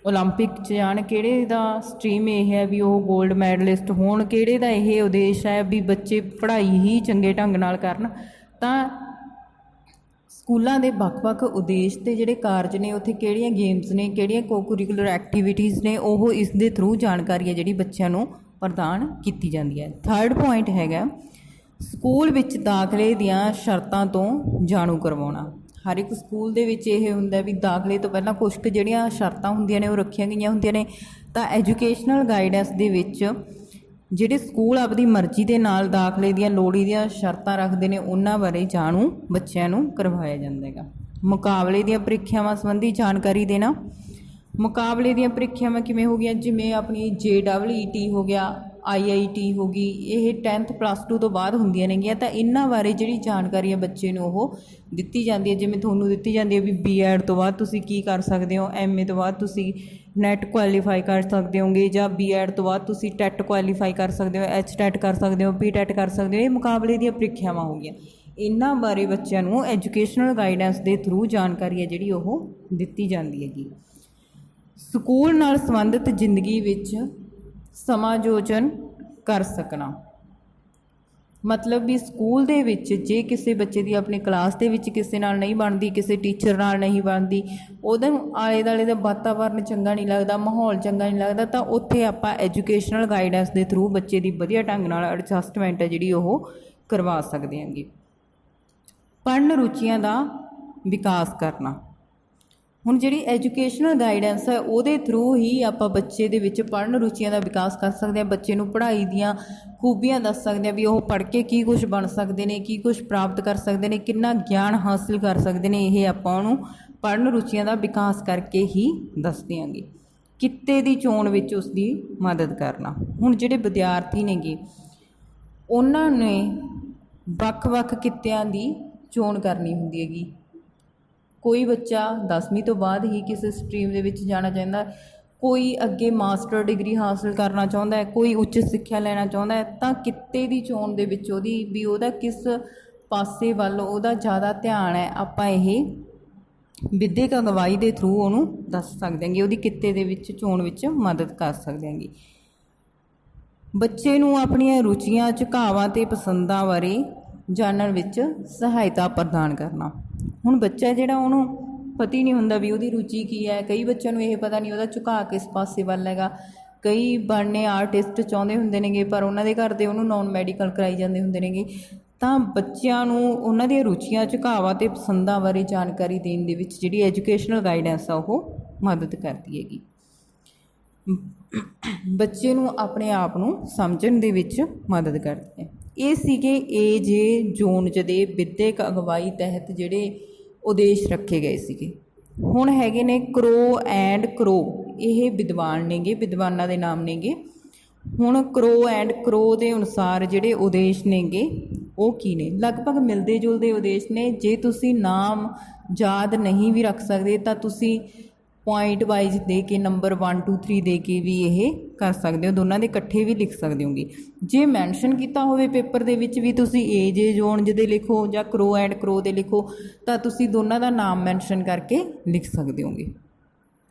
ਓਲੰਪਿਕ 'ਚ ਜਾਣ, ਕਿਹੜੇ ਦਾ ਸਟਰੀਮ ਇਹ ਹੈ ਵੀ ਉਹ ਗੋਲਡ ਮੈਡਲਿਸਟ ਹੋਣ, ਕਿਹੜੇ ਦਾ ਇਹ ਉਦੇਸ਼ ਹੈ ਵੀ ਬੱਚੇ ਪੜ੍ਹਾਈ ਹੀ ਚੰਗੇ ਢੰਗ ਨਾਲ ਕਰਨ। ਤਾਂ ਸਕੂਲਾਂ ਦੇ ਵੱਖ-ਵੱਖ ਉਦੇਸ਼ ਅਤੇ ਜਿਹੜੇ ਕਾਰਜ ਨੇ, ਉੱਥੇ ਕਿਹੜੀਆਂ ਗੇਮਸ ਨੇ, ਕਿਹੜੀਆਂ ਕੋ-ਕਰਿਕੂਲਰ ਐਕਟੀਵਿਟੀਜ਼ ਨੇ, ਉਹ ਇਸ ਦੇ ਥਰੂ ਜਾਣਕਾਰੀ ਹੈ ਜਿਹੜੀ ਬੱਚਿਆਂ ਨੂੰ ਪ੍ਰਦਾਨ ਕੀਤੀ ਜਾਂਦੀ ਹੈ। ਥਰਡ ਪੁਆਇੰਟ ਹੈਗਾ ਸਕੂਲ ਵਿੱਚ ਦਾਖਲੇ ਦੀਆਂ ਸ਼ਰਤਾਂ ਤੋਂ ਜਾਣੂ ਕਰਵਾਉਣਾ। ਹਰ ਇੱਕ ਸਕੂਲ ਦੇ ਵਿੱਚ ਇਹ ਹੁੰਦਾ ਵੀ ਦਾਖਲੇ ਤੋਂ ਪਹਿਲਾਂ ਕੁਛ ਕੁ ਜਿਹੜੀਆਂ ਸ਼ਰਤਾਂ ਹੁੰਦੀਆਂ ਨੇ ਉਹ ਰੱਖੀਆਂ ਗਈਆਂ ਹੁੰਦੀਆਂ ਨੇ। ਤਾਂ ਐਜੂਕੇਸ਼ਨਲ ਗਾਈਡੈਂਸ ਦੇ ਵਿੱਚ ਜਿਹੜੇ ਸਕੂਲ ਆਪਣੀ ਮਰਜ਼ੀ ਦੇ ਨਾਲ ਦਾਖਲੇ ਦੀਆਂ ਲੋੜੀ ਦੀਆਂ ਸ਼ਰਤਾਂ ਰੱਖਦੇ ਨੇ ਉਹਨਾਂ ਬਾਰੇ ਜਾਣੂ ਬੱਚਿਆਂ ਨੂੰ ਕਰਵਾਇਆ ਜਾਂਦਾ ਹੈਗਾ। ਮੁਕਾਬਲੇ ਦੀਆਂ ਪ੍ਰੀਖਿਆਵਾਂ ਸੰਬੰਧੀ ਜਾਣਕਾਰੀ ਦੇਣਾ। ਮੁਕਾਬਲੇ ਦੀਆਂ ਪ੍ਰੀਖਿਆਵਾਂ ਕਿਵੇਂ ਹੋ ਗਈਆਂ, ਜਿਵੇਂ ਆਪਣੀ JEE ਹੋ ਗਿਆ, IIT ਹੋ ਗਈ, ਇਹ 10th +2 ਤੋਂ ਬਾਅਦ ਹੁੰਦੀਆਂ ਨੇਗੀਆਂ। ਤਾਂ ਇਹਨਾਂ ਬਾਰੇ ਜਿਹੜੀ ਜਾਣਕਾਰੀ ਹੈ ਬੱਚੇ ਨੂੰ ਉਹ ਦਿੱਤੀ ਜਾਂਦੀ ਹੈ, ਜਿਵੇਂ ਤੁਹਾਨੂੰ ਦਿੱਤੀ ਜਾਂਦੀ ਹੈ ਵੀ B.Ed ਤੋਂ ਬਾਅਦ ਤੁਸੀਂ ਕੀ ਕਰ ਸਕਦੇ ਹੋ, MA ਤੋਂ ਬਾਅਦ ਤੁਸੀਂ NET ਕੁਆਲੀਫਾਈ ਕਰ ਸਕਦੇ ਹੋਗੇ, ਜਾਂ B.Ed ਤੋਂ ਬਾਅਦ ਤੁਸੀਂ TET ਕੁਆਲੀਫਾਈ ਕਰ ਸਕਦੇ ਹੋ, HTET ਕਰ ਸਕਦੇ ਹੋ, PTET ਕਰ ਸਕਦੇ ਹੋ। ਇਹ ਮੁਕਾਬਲੇ ਦੀਆਂ ਪ੍ਰੀਖਿਆਵਾਂ ਹੋ ਗਈਆਂ। ਇਹਨਾਂ ਬਾਰੇ ਬੱਚਿਆਂ ਨੂੰ ਐਜੂਕੇਸ਼ਨਲ ਗਾਈਡੈਂਸ ਦੇ ਥਰੂ ਜਾਣਕਾਰੀ ਹੈ ਜਿਹੜੀ ਉਹ ਦਿੱਤੀ ਜਾਂਦੀ ਹੈਗੀ। ਸਕੂਲ ਨਾਲ ਸੰਬੰਧਿਤ ਜ਼ਿੰਦਗੀ ਵਿੱਚ ਸਮਾਯੋਜਨ ਕਰ ਸਕਣਾ, ਮਤਲਬ ਵੀ ਸਕੂਲ ਦੇ ਵਿੱਚ ਜੇ ਕਿਸੇ ਬੱਚੇ ਦੀ ਆਪਣੀ ਕਲਾਸ ਦੇ ਵਿੱਚ ਕਿਸੇ ਨਾਲ ਨਹੀਂ ਬਣਦੀ, ਕਿਸੇ ਟੀਚਰ ਨਾਲ ਨਹੀਂ ਬਣਦੀ, ਉਹਦੇ ਆਲੇ ਦੁਆਲੇ ਦਾ ਵਾਤਾਵਰਨ ਚੰਗਾ ਨਹੀਂ ਲੱਗਦਾ, ਮਾਹੌਲ ਚੰਗਾ ਨਹੀਂ ਲੱਗਦਾ, ਤਾਂ ਉੱਥੇ ਆਪਾਂ ਐਜੂਕੇਸ਼ਨਲ ਗਾਈਡੈਂਸ ਦੇ ਥਰੂ ਬੱਚੇ ਦੀ ਵਧੀਆ ਢੰਗ ਨਾਲ ਐਡਜਸਟਮੈਂਟ ਹੈ ਜਿਹੜੀ ਉਹ ਕਰਵਾ ਸਕਦੇ ਹਾਂਗੇ। ਪੜ੍ਹਨ ਰੁਚੀਆਂ ਦਾ ਵਿਕਾਸ ਕਰਨਾ। ਹੁਣ ਜਿਹੜੀ ਐਜੂਕੇਸ਼ਨਲ ਗਾਈਡੈਂਸ ਹੈ ਉਹਦੇ ਥਰੂ ਹੀ ਆਪਾਂ ਬੱਚੇ ਦੇ ਵਿੱਚ ਪੜ੍ਹਨ ਰੁਚੀਆਂ ਦਾ ਵਿਕਾਸ ਕਰ ਸਕਦੇ ਹਾਂ। ਬੱਚੇ ਨੂੰ ਪੜ੍ਹਾਈ ਦੀਆਂ ਖੂਬੀਆਂ ਦੱਸ ਸਕਦੇ ਹਾਂ ਵੀ ਉਹ ਪੜ੍ਹ ਕੇ ਕੀ ਕੁਛ ਬਣ ਸਕਦੇ ਨੇ, ਕੀ ਕੁਛ ਪ੍ਰਾਪਤ ਕਰ ਸਕਦੇ ਨੇ, ਕਿੰਨਾ ਗਿਆਨ ਹਾਸਿਲ ਕਰ ਸਕਦੇ ਨੇ। ਇਹ ਆਪਾਂ ਉਹਨੂੰ ਪੜ੍ਹਨ ਰੁਚੀਆਂ ਦਾ ਵਿਕਾਸ ਕਰਕੇ ਹੀ ਦੱਸ ਦਿਆਂਗੇ। ਕਿੱਤੇ ਦੀ ਚੋਣ ਵਿੱਚ ਉਸ ਦੀ ਮਦਦ ਕਰਨਾ। ਹੁਣ ਜਿਹੜੇ ਵਿਦਿਆਰਥੀ ਨੇਗੇ ਉਹਨਾਂ ਨੇ ਵੱਖ-ਵੱਖ ਕਿੱਤਿਆਂ ਦੀ ਚੋਣ ਕਰਨੀ ਹੁੰਦੀ ਹੈਗੀ। ਕੋਈ ਬੱਚਾ 10ਵੀਂ ਤੋਂ ਬਾਅਦ ਹੀ ਕਿਸੇ ਸਟਰੀਮ ਦੇ ਵਿੱਚ ਜਾਣਾ ਚਾਹੁੰਦਾ, ਕੋਈ ਅੱਗੇ ਮਾਸਟਰ ਡਿਗਰੀ ਹਾਸਿਲ ਕਰਨਾ ਚਾਹੁੰਦਾ ਹੈ, ਕੋਈ ਉੱਚ ਸਿੱਖਿਆ ਲੈਣਾ ਚਾਹੁੰਦਾ ਹੈ। ਤਾਂ ਕਿੱਤੇ ਦੀ ਚੋਣ ਦੇ ਵਿੱਚ ਉਹਦਾ ਕਿਸ ਪਾਸੇ ਵੱਲ ਉਹਦਾ ਜ਼ਿਆਦਾ ਧਿਆਨ ਹੈ, ਆਪਾਂ ਇਹ ਵਿੱਦਿਅਕ ਅਗਵਾਈ ਦੇ ਥਰੂ ਉਹਨੂੰ ਦੱਸ ਸਕਦੇ ਹਾਂਗੇ, ਉਹਦੀ ਕਿੱਤੇ ਦੇ ਵਿੱਚ ਚੋਣ ਵਿੱਚ ਮਦਦ ਕਰ ਸਕਦੇ ਹਾਂਗੇ। ਬੱਚੇ ਨੂੰ ਆਪਣੀਆਂ ਰੁਚੀਆਂ, ਝੁਕਾਵਾਂ ਅਤੇ ਪਸੰਦਾਂ ਬਾਰੇ ਜਾਣਨ ਵਿੱਚ ਸਹਾਇਤਾ ਪ੍ਰਦਾਨ ਕਰਨਾ। ਹੁਣ ਬੱਚਾ ਜਿਹੜਾ ਉਹਨੂੰ ਪਤਾ ਹੀ ਨਹੀਂ ਹੁੰਦਾ ਵੀ ਉਹਦੀ ਰੁਚੀ ਕੀ ਹੈ। ਕਈ ਬੱਚਿਆਂ ਨੂੰ ਇਹ ਪਤਾ ਨਹੀਂ ਉਹਦਾ ਝੁਕਾਅ ਕਿਸ ਪਾਸੇ ਵੱਲ ਹੈਗਾ। ਕਈ ਬਣਨੇ ਆਰਟਿਸਟ ਚਾਹੁੰਦੇ ਹੁੰਦੇ ਨੇਗੇ ਪਰ ਉਹਨਾਂ ਦੇ ਘਰ ਦੇ ਉਹਨੂੰ ਨੌਨ ਮੈਡੀਕਲ ਕਰਾਈ ਜਾਂਦੇ ਹੁੰਦੇ ਨੇਗੇ। ਤਾਂ ਬੱਚਿਆਂ ਨੂੰ ਉਹਨਾਂ ਦੀਆਂ ਰੁਚੀਆਂ, ਝੁਕਾਵਾਂ ਅਤੇ ਪਸੰਦਾਂ ਬਾਰੇ ਜਾਣਕਾਰੀ ਦੇਣ ਦੇ ਵਿੱਚ ਜਿਹੜੀ ਐਜੂਕੇਸ਼ਨਲ ਗਾਈਡੈਂਸ ਆ ਉਹ ਮਦਦ ਕਰਦੀ ਹੈਗੀ। ਬੱਚੇ ਨੂੰ ਆਪਣੇ ਆਪ ਨੂੰ ਸਮਝਣ ਦੇ ਵਿੱਚ ਮਦਦ ਕਰਦੀ ਹੈ। ਇਹ ਸੀਗੇ ਏਜੇ ਜੋਨਜ਼ ਦੇ ਵਿੱਦਿਅਕ ਅਗਵਾਈ ਤਹਿਤ ਜਿਹੜੇ ਉਦੇਸ਼ ਰੱਖੇ ਗਏ ਸੀਗੇ। ਹੁਣ ਹੈਗੇ ਨੇ ਕਰੋ ਐਂਡ ਕਰੋ, ਇਹ ਵਿਦਵਾਨ ਨੇਗੇ, ਵਿਦਵਾਨਾਂ ਦੇ ਨਾਮ ਨੇਗੇ। ਹੁਣ ਕਰੋ ਐਂਡ ਕਰੋ ਦੇ ਅਨੁਸਾਰ ਜਿਹੜੇ ਉਦੇਸ਼ ਨੇਗੇ ਉਹ ਕੀ ਨੇ? ਲਗਭਗ ਮਿਲਦੇ ਜੁਲਦੇ ਉਦੇਸ਼ ਨੇ। ਜੇ ਤੁਸੀਂ ਨਾਮ ਯਾਦ ਨਹੀਂ ਵੀ ਰੱਖ ਸਕਦੇ ਤਾਂ ਤੁਸੀਂ ਪੁਆਇੰਟ ਵਾਈਜ਼ ਦੇ ਕੇ ਨੰਬਰ 1 2 3 ਦੇ ਕੇ ਵੀ ਇਹ ਕਰ ਸਕਦੇ ਹੋ, ਦੋਨਾਂ ਦੇ ਇਕੱਠੇ ਵੀ ਲਿਖ ਸਕਦੇ ਹੋਗੇ। ਜੇ ਮੈਂਸ਼ਨ ਕੀਤਾ ਹੋਵੇ ਪੇਪਰ ਦੇ ਵਿੱਚ ਵੀ ਤੁਸੀਂ ਏਜੇ ਜੋਨਜ਼ ਦੇ ਲਿਖੋ ਜਾਂ ਕਰੋ ਐਂਡ ਕਰੋ ਦੇ ਲਿਖੋ, ਤਾਂ ਤੁਸੀਂ ਦੋਨਾਂ ਦਾ ਨਾਮ ਮੈਂਸ਼ਨ ਕਰਕੇ ਲਿਖ ਸਕਦੇ ਹੋਗੇ।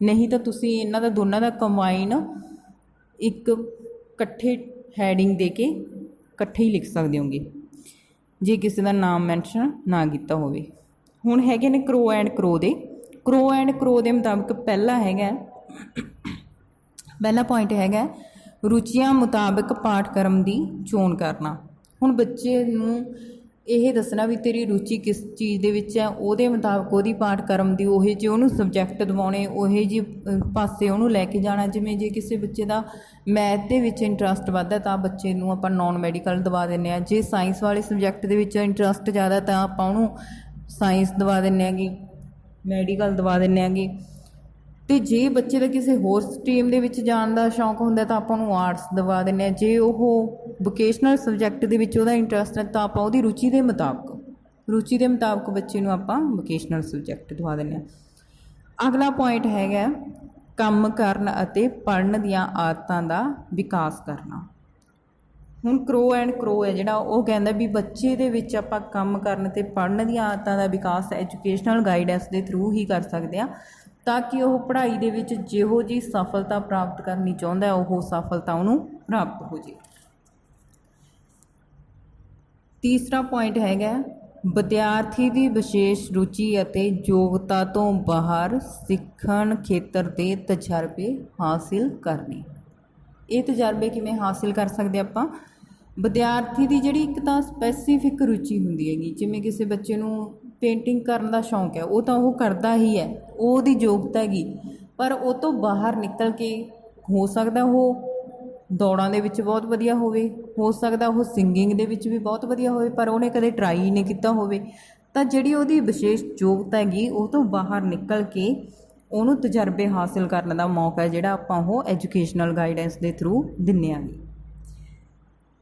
ਨਹੀਂ ਤਾਂ ਤੁਸੀਂ ਇਹਨਾਂ ਦਾ ਦੋਨਾਂ ਦਾ ਕੰਬਾਈਨ ਇੱਕ ਇਕੱਠੇ ਹੈਡਿੰਗ ਦੇ ਕੇ ਇਕੱਠੇ ਹੀ ਲਿਖ ਸਕਦੇ ਹੋਗੇ ਜੇ ਕਿਸੇ ਦਾ ਨਾਮ ਮੈਂਸ਼ਨ ਨਾ ਕੀਤਾ ਹੋਵੇ। ਹੁਣ ਹੈਗੇ ਨੇ ਕਰੋ ਐਂਡ ਕਰੋ ਦੇ। ਕਰੋ ਐਂਡ ਕਰੋ ਦੇ ਮੁਤਾਬਕ ਪਹਿਲਾ ਪੁਆਇੰਟ ਹੈਗਾ ਰੁਚੀਆਂ ਮੁਤਾਬਕ ਪਾਠਕ੍ਰਮ ਦੀ ਚੋਣ ਕਰਨਾ। ਹੁਣ ਬੱਚੇ ਨੂੰ ਇਹ ਦੱਸਣਾ ਵੀ ਤੇਰੀ ਰੁਚੀ ਕਿਸ ਚੀਜ਼ ਦੇ ਵਿੱਚ ਹੈ, ਉਹਦੇ ਮੁਤਾਬਕ ਉਹਦੀ ਪਾਠਕ੍ਰਮ ਦੀ ਉਹੇ ਜਿਹੇ ਉਹਨੂੰ ਸਬਜੈਕਟ ਦਿਵਾਉਣੇ, ਉਹੇ ਜਿਹੇ ਪਾਸੇ ਉਹਨੂੰ ਲੈ ਕੇ ਜਾਣਾ। ਜਿਵੇਂ ਜੇ ਕਿਸੇ ਬੱਚੇ ਦਾ ਮੈਥ ਦੇ ਵਿੱਚ ਇੰਟਰਸਟ ਵੱਧ ਹੈ ਤਾਂ ਬੱਚੇ ਨੂੰ ਆਪਾਂ ਨੌਨ ਮੈਡੀਕਲ ਦਵਾ ਦਿੰਦੇ ਹਾਂ। ਜੇ ਸਾਇੰਸ ਵਾਲੇ ਸਬਜੈਕਟ ਦੇ ਵਿੱਚ ਇੰਟਰਸਟ ਜ਼ਿਆਦਾ ਤਾਂ ਆਪਾਂ ਉਹਨੂੰ ਸਾਇੰਸ ਦਵਾ ਦਿੰਦੇ ਹੈਗੇ, ਮੈਡੀਕਲ ਦਵਾ ਦਿੰਦੇ ਹੈਗੇ। ਅਤੇ ਜੇ ਬੱਚੇ ਦਾ ਕਿਸੇ ਹੋਰ ਸਟਰੀਮ ਦੇ ਵਿੱਚ ਜਾਣ ਦਾ ਸ਼ੌਂਕ ਹੁੰਦਾ ਤਾਂ ਆਪਾਂ ਉਹਨੂੰ ਆਰਟਸ ਦਵਾ ਦਿੰਦੇ ਹਾਂ। ਜੇ ਉਹ ਵੋਕੇਸ਼ਨਲ ਸਬਜੈਕਟ ਦੇ ਵਿੱਚ ਉਹਦਾ ਇੰਟਰਸਟ ਹੈ ਤਾਂ ਆਪਾਂ ਉਹਦੀ ਰੁਚੀ ਦੇ ਮੁਤਾਬਕ ਬੱਚੇ ਨੂੰ ਆਪਾਂ ਵੋਕੇਸ਼ਨਲ ਸਬਜੈਕਟ ਦਵਾ ਦਿੰਦੇ ਹਾਂ। ਅਗਲਾ ਪੁਆਇੰਟ ਹੈਗਾ ਕੰਮ ਕਰਨ ਅਤੇ ਪੜ੍ਹਨ ਦੀਆਂ ਆਦਤਾਂ ਦਾ ਵਿਕਾਸ ਕਰਨਾ। ਹੁਣ ਕਰੋ ਐਂਡ ਕਰੋ ਹੈ ਜਿਹੜਾ ਉਹ ਕਹਿੰਦਾ ਵੀ ਬੱਚੇ ਦੇ ਵਿੱਚ ਆਪਾਂ ਕੰਮ ਕਰਨ ਅਤੇ ਪੜ੍ਹਨ ਦੀਆਂ ਆਦਤਾਂ ਦਾ ਵਿਕਾਸ ਐਜੂਕੇਸ਼ਨਲ ਗਾਈਡੈਂਸ ਦੇ ਥਰੂ ਹੀ ਕਰ ਸਕਦੇ ਹਾਂ, ਤਾਂ ਕਿ ਉਹ ਪੜ੍ਹਾਈ ਦੇ ਵਿੱਚ ਜਿਹੋ ਜਿਹੀ ਸਫਲਤਾ ਪ੍ਰਾਪਤ ਕਰਨੀ ਚਾਹੁੰਦਾ ਉਹ ਸਫਲਤਾ ਉਹਨੂੰ ਪ੍ਰਾਪਤ ਹੋ ਜੇ। ਤੀਸਰਾ ਪੁਆਇੰਟ ਹੈਗਾ ਵਿਦਿਆਰਥੀ ਦੀ ਵਿਸ਼ੇਸ਼ ਰੁਚੀ ਅਤੇ ਯੋਗਤਾ ਤੋਂ ਬਾਹਰ ਸਿੱਖਣ ਖੇਤਰ ਦੇ ਤਜਰਬੇ ਹਾਸਿਲ ਕਰਨੇ। ਇਹ ਤਜਰਬੇ ਕਿਵੇਂ ਹਾਸਿਲ ਕਰ ਸਕਦੇ ਆਪਾਂ? ਵਿਦਿਆਰਥੀ ਦੀ ਜਿਹੜੀ ਇੱਕ ਤਾਂ ਸਪੈਸੀਫਿਕ ਰੁਚੀ ਹੁੰਦੀ ਹੈਗੀ, ਜਿਵੇਂ ਕਿਸੇ ਬੱਚੇ ਨੂੰ ਪੇਂਟਿੰਗ ਕਰਨ ਦਾ ਸ਼ੌਂਕ ਹੈ, ਉਹ ਤਾਂ ਉਹ ਕਰਦਾ ਹੀ ਹੈ, ਉਹਦੀ ਯੋਗਤਾ ਹੈਗੀ। ਪਰ ਉਹ ਤੋਂ ਬਾਹਰ ਨਿਕਲ ਕੇ ਹੋ ਸਕਦਾ ਉਹ ਦੌੜਾਂ ਦੇ ਵਿੱਚ ਬਹੁਤ ਵਧੀਆ ਹੋਵੇ, ਹੋ ਸਕਦਾ ਉਹ ਸਿੰਗਿੰਗ ਦੇ ਵਿੱਚ ਵੀ ਬਹੁਤ ਵਧੀਆ ਹੋਵੇ, ਪਰ ਉਹਨੇ ਕਦੇ ਟਰਾਈ ਨਹੀਂ ਕੀਤਾ ਹੋਵੇ। ਤਾਂ ਜਿਹੜੀ ਉਹਦੀ ਵਿਸ਼ੇਸ਼ ਯੋਗਤਾ ਹੈਗੀ ਉਹ ਤੋਂ ਬਾਹਰ ਨਿਕਲ ਕੇ ਉਹਨੂੰ ਤਜਰਬੇ ਹਾਸਿਲ ਕਰਨ ਦਾ ਮੌਕਾ ਜਿਹੜਾ ਆਪਾਂ ਉਹ ਐਜੂਕੇਸ਼ਨਲ ਗਾਈਡੈਂਸ ਦੇ ਥਰੂ ਦਿੰਦੇ ਹਾਂ।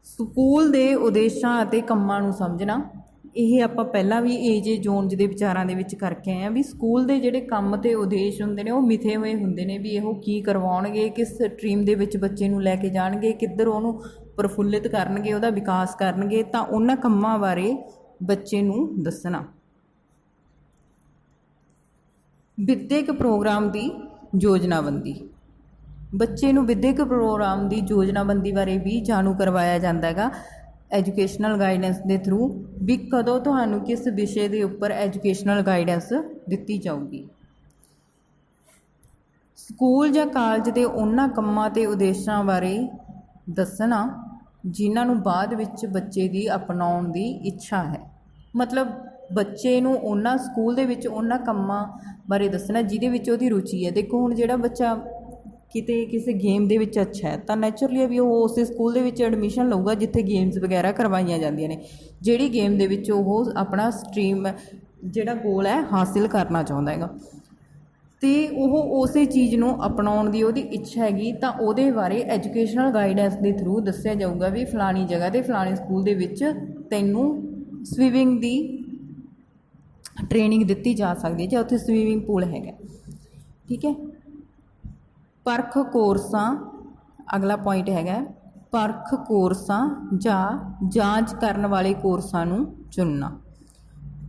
ਸਕੂਲ ਦੇ ਉਦੇਸ਼ਾਂ ਅਤੇ ਕੰਮਾਂ ਨੂੰ ਸਮਝਣਾ, ਇਹ ਆਪਾਂ ਪਹਿਲਾਂ ਵੀ ਏਜੇ ਜੋਨਜ਼ ਦੇ ਵਿਚਾਰਾਂ ਦੇ ਵਿੱਚ ਕਰਕੇ ਆਏ ਹਾਂ ਵੀ ਸਕੂਲ ਦੇ ਜਿਹੜੇ ਕੰਮ ਅਤੇ ਉਦੇਸ਼ ਹੁੰਦੇ ਨੇ ਉਹ ਮਿਥੇ ਹੋਏ ਹੁੰਦੇ ਨੇ ਵੀ ਉਹ ਕੀ ਕਰਵਾਉਣਗੇ, ਕਿਸ ਸਟਰੀਮ ਦੇ ਵਿੱਚ ਬੱਚੇ ਨੂੰ ਲੈ ਕੇ ਜਾਣਗੇ, ਕਿੱਧਰ ਉਹਨੂੰ ਪ੍ਰਫੁੱਲਿਤ ਕਰਨਗੇ, ਉਹਦਾ ਵਿਕਾਸ ਕਰਨਗੇ। ਤਾਂ ਉਹਨਾਂ ਕੰਮਾਂ ਬਾਰੇ ਬੱਚੇ ਨੂੰ ਦੱਸਣਾ। ਵਿੱਦਿਅਕ ਪ੍ਰੋਗਰਾਮ ਦੀ ਯੋਜਨਾਬੰਦੀ, ਬੱਚੇ ਨੂੰ ਵਿੱਦਿਅਕ ਪ੍ਰੋਗਰਾਮ ਦੀ ਯੋਜਨਾਬੰਦੀ ਬਾਰੇ ਵੀ ਜਾਣੂ ਕਰਵਾਇਆ ਜਾਂਦਾ ਹੈਗਾ ਐਜੂਕੇਸ਼ਨਲ ਗਾਈਡੈਂਸ ਦੇ ਥਰੂ ਵੀ ਕਦੋਂ ਤੁਹਾਨੂੰ ਕਿਸ ਵਿਸ਼ੇ ਦੇ ਉੱਪਰ ਐਜੂਕੇਸ਼ਨਲ ਗਾਈਡੈਂਸ ਦਿੱਤੀ ਜਾਊਗੀ। ਸਕੂਲ ਜਾਂ ਕਾਲਜ ਦੇ ਉਹਨਾਂ ਕੰਮਾਂ ਅਤੇ ਉਦੇਸ਼ਾਂ ਬਾਰੇ ਦੱਸਣਾ ਜਿਨ੍ਹਾਂ ਨੂੰ ਬਾਅਦ ਵਿੱਚ ਬੱਚੇ ਦੀ ਅਪਣਾਉਣ ਦੀ ਇੱਛਾ ਹੈ। ਮਤਲਬ ਬੱਚੇ ਨੂੰ ਉਹਨਾਂ ਸਕੂਲ ਦੇ ਵਿੱਚ ਉਹਨਾਂ ਕੰਮਾਂ ਬਾਰੇ ਦੱਸਣਾ ਜਿਹਦੇ ਵਿੱਚ ਉਹਦੀ ਰੁਚੀ ਹੈ। ਦੇਖੋ ਹੁਣ ਜਿਹੜਾ ਬੱਚਾ ਕਿਤੇ ਕਿਸੇ ਗੇਮ ਦੇ ਵਿੱਚ ਅੱਛਾ ਹੈ ਤਾਂ ਨੈਚੁਰਲੀ ਵੀ ਉਹ ਉਸੇ ਸਕੂਲ ਦੇ ਵਿੱਚ ਐਡਮਿਸ਼ਨ ਲਊਗਾ ਜਿੱਥੇ ਗੇਮਸ ਵਗੈਰਾ ਕਰਵਾਈਆਂ ਜਾਂਦੀਆਂ ਨੇ, ਜਿਹੜੀ ਗੇਮ ਦੇ ਵਿੱਚ ਉਹ ਆਪਣਾ ਸਟਰੀਮ ਜਿਹੜਾ ਗੋਲ ਹੈ ਹਾਸਿਲ ਕਰਨਾ ਚਾਹੁੰਦਾ ਹੈਗਾ, ਅਤੇ ਉਹ ਉਸੇ ਚੀਜ਼ ਨੂੰ ਅਪਣਾਉਣ ਦੀ ਉਹਦੀ ਇੱਛਾ ਹੈਗੀ। ਤਾਂ ਉਹਦੇ ਬਾਰੇ ਐਜੂਕੇਸ਼ਨਲ ਗਾਈਡੈਂਸ ਦੇ ਥਰੂ ਦੱਸਿਆ ਜਾਊਗਾ ਵੀ ਫਲਾਣੀ ਜਗ੍ਹਾ 'ਤੇ ਫਲਾਣੇ ਸਕੂਲ ਦੇ ਵਿੱਚ ਤੈਨੂੰ ਸਵੀਮਿੰਗ ਦੀ ਟ੍ਰੇਨਿੰਗ ਦਿੱਤੀ ਜਾ ਸਕਦੀ ਹੈ ਜਾਂ ਉੱਥੇ ਸਵੀਮਿੰਗ ਪੂਲ ਹੈਗਾ। ਠੀਕ ਹੈ। ਪਰਖ ਕੋਰਸਾਂ, ਅਗਲਾ ਪੁਆਇੰਟ ਹੈਗਾ ਪਰਖ ਕੋਰਸਾਂ ਜਾਂ ਜਾਂਚ ਕਰਨ ਵਾਲੇ ਕੋਰਸਾਂ ਨੂੰ ਚੁਣਨਾ।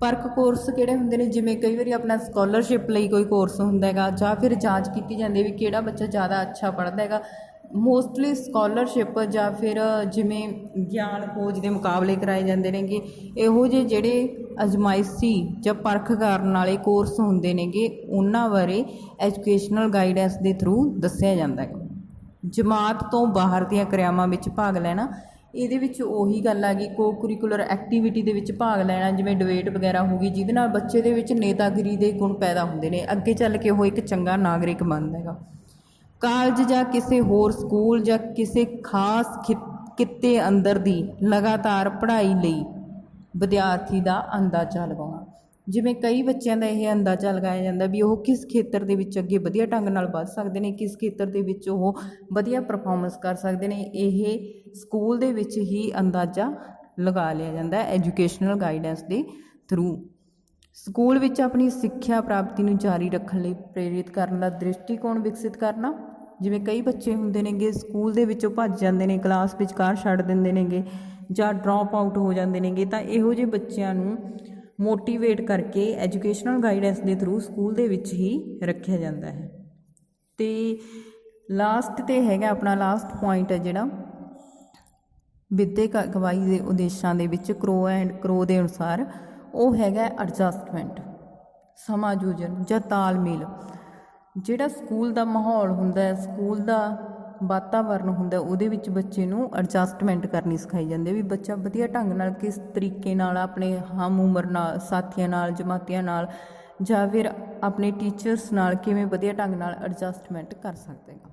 ਪਰਖ ਕੋਰਸ ਕਿਹੜੇ ਹੁੰਦੇ ਨੇ? ਜਿਵੇਂ ਕਈ ਵਾਰੀ ਆਪਣਾ ਸਕਾਲਰਸ਼ਿਪ ਲਈ ਕੋਈ ਕੋਰਸ ਹੁੰਦਾ ਹੈਗਾ ਜਾਂ ਫਿਰ ਜਾਂਚ ਕੀਤੀ ਜਾਂਦੀ ਵੀ ਕਿਹੜਾ ਬੱਚਾ ਜ਼ਿਆਦਾ ਅੱਛਾ ਪੜ੍ਹਦਾ ਹੈਗਾ। ਮੋਸਟਲੀ ਸਕਾਲਰਸ਼ਿਪ ਜਾਂ ਫਿਰ ਜਿਵੇਂ ਗਿਆਨ ਖੋਜ ਦੇ ਮੁਕਾਬਲੇ ਕਰਾਏ ਜਾਂਦੇ ਨੇਗੇ, ਇਹੋ ਜਿਹੇ ਜਿਹੜੇ ਅਜ਼ਮਾਇਸ਼ੀ ਜਾਂ ਪਰਖ ਕਰਨ ਵਾਲੇ ਕੋਰਸ ਹੁੰਦੇ ਨੇਗੇ ਉਹਨਾਂ ਬਾਰੇ ਐਜੂਕੇਸ਼ਨਲ ਗਾਈਡੈਂਸ ਦੇ ਥਰੂ ਦੱਸਿਆ ਜਾਂਦਾ ਹੈ। ਜਮਾਤ ਤੋਂ ਬਾਹਰ ਦੀਆਂ ਕਿਰਿਆਵਾਂ ਵਿੱਚ ਭਾਗ ਲੈਣਾ, ਇਹਦੇ ਵਿੱਚ ਉਹੀ ਗੱਲ ਆ ਗਈ, ਕੋ ਕੁਰੀਕੂਲਰ ਐਕਟੀਵਿਟੀ ਦੇ ਵਿੱਚ ਭਾਗ ਲੈਣਾ, ਜਿਵੇਂ ਡਿਬੇਟ ਵਗੈਰਾ ਹੋ ਗਈ, ਜਿਹਦੇ ਨਾਲ ਬੱਚੇ ਦੇ ਵਿੱਚ ਨੇਤਾਗਿਰੀ ਦੇ ਗੁਣ ਪੈਦਾ ਹੁੰਦੇ ਨੇ, ਅੱਗੇ ਚੱਲ ਕੇ ਉਹ ਇੱਕ ਚੰਗਾ ਨਾਗਰਿਕ ਬਣਦਾ ਹੈਗਾ। ਕਾਲਜ ਜਾਂ ਕਿਸੇ ਹੋਰ ਸਕੂਲ ਜਾਂ ਕਿਸੇ ਖਾਸ ਕਿੱਤੇ ਅੰਦਰ ਦੀ ਲਗਾਤਾਰ ਪੜ੍ਹਾਈ ਲਈ ਵਿਦਿਆਰਥੀ ਦਾ ਅੰਦਾਜ਼ਾ ਲਗਾਉਣਾ। ਜਿਵੇਂ ਕਈ ਬੱਚਿਆਂ ਦਾ ਇਹ ਅੰਦਾਜ਼ਾ ਲਗਾਇਆ ਜਾਂਦਾ ਵੀ ਉਹ ਕਿਸ ਖੇਤਰ ਦੇ ਵਿੱਚ ਅੱਗੇ ਵਧੀਆ ਢੰਗ ਨਾਲ ਵੱਧ ਸਕਦੇ ਨੇ, ਕਿਸ ਖੇਤਰ ਦੇ ਵਿੱਚ ਉਹ ਵਧੀਆ ਪਰਫਾਰਮੈਂਸ ਕਰ ਸਕਦੇ ਨੇ, ਇਹ ਸਕੂਲ ਦੇ ਵਿੱਚ ਹੀ ਅੰਦਾਜ਼ਾ ਲਗਾ ਲਿਆ ਜਾਂਦਾ ਐਜੂਕੇਸ਼ਨਲ ਗਾਈਡੈਂਸ ਦੇ ਥਰੂ। ਸਕੂਲ ਵਿੱਚ ਆਪਣੀ ਸਿੱਖਿਆ ਪ੍ਰਾਪਤੀ ਨੂੰ ਜਾਰੀ ਰੱਖਣ ਲਈ ਪ੍ਰੇਰਿਤ ਕਰਨ ਦਾ ਦ੍ਰਿਸ਼ਟੀਕੋਣ ਵਿਕਸਿਤ ਕਰਨਾ। ਜਿਵੇਂ ਕਈ ਬੱਚੇ ਹੁੰਦੇ ਨੇਗੇ ਸਕੂਲ ਦੇ ਵਿੱਚੋਂ ਭੱਜ ਜਾਂਦੇ ਨੇ, ਕਲਾਸ ਵਿਚਕਾਰ ਛੱਡ ਦਿੰਦੇ ਨੇਗੇ ਜਾਂ ਡਰੋਪ ਆਊਟ ਹੋ ਜਾਂਦੇ ਨੇਗੇ, ਤਾਂ ਇਹੋ ਜਿਹੇ ਬੱਚਿਆਂ ਨੂੰ ਮੋਟੀਵੇਟ ਕਰਕੇ ਐਜੂਕੇਸ਼ਨਲ ਗਾਈਡੈਂਸ ਦੇ ਥਰੂ ਸਕੂਲ ਦੇ ਵਿੱਚ ਹੀ ਰੱਖਿਆ ਜਾਂਦਾ ਹੈ। ਅਤੇ ਲਾਸਟ 'ਤੇ ਹੈਗਾ ਆਪਣਾ ਲਾਸਟ ਪੁਆਇੰਟ ਹੈ ਜਿਹੜਾ ਵਿੱਦਿਅਕ ਅਗਵਾਈ ਦੇ ਉਦੇਸ਼ਾਂ ਦੇ ਵਿੱਚ ਕਰੋ ਦੇ ਅਨੁਸਾਰ, ਉਹ ਹੈਗਾ ਐਡਜਸਟਮੈਂਟ, ਸਮਾਯੋਜਨ ਜਾਂ ਤਾਲਮੇਲ। ਜਿਹੜਾ ਸਕੂਲ ਦਾ ਮਾਹੌਲ ਹੁੰਦਾ ਹੈ, ਸਕੂਲ ਦਾ ਵਾਤਾਵਰਨ ਹੁੰਦਾ, ਉਹਦੇ ਵਿੱਚ ਬੱਚੇ ਨੂੰ ਐਡਜਸਟਮੈਂਟ ਕਰਨੀ ਸਿਖਾਈ ਜਾਂਦੀ ਹੈ ਵੀ ਬੱਚਾ ਵਧੀਆ ਢੰਗ ਨਾਲ ਕਿਸ ਤਰੀਕੇ ਨਾਲ ਆਪਣੇ ਹਮ ਉਮਰ ਨਾਲ ਸਾਥੀਆਂ ਨਾਲ, ਜਮਾਤੀਆਂ ਨਾਲ ਜਾਂ ਫਿਰ ਆਪਣੇ ਟੀਚਰਸ ਨਾਲ ਕਿਵੇਂ ਵਧੀਆ ਢੰਗ ਨਾਲ ਐਡਜਸਟਮੈਂਟ ਕਰ ਸਕਦਾ ਹੈ।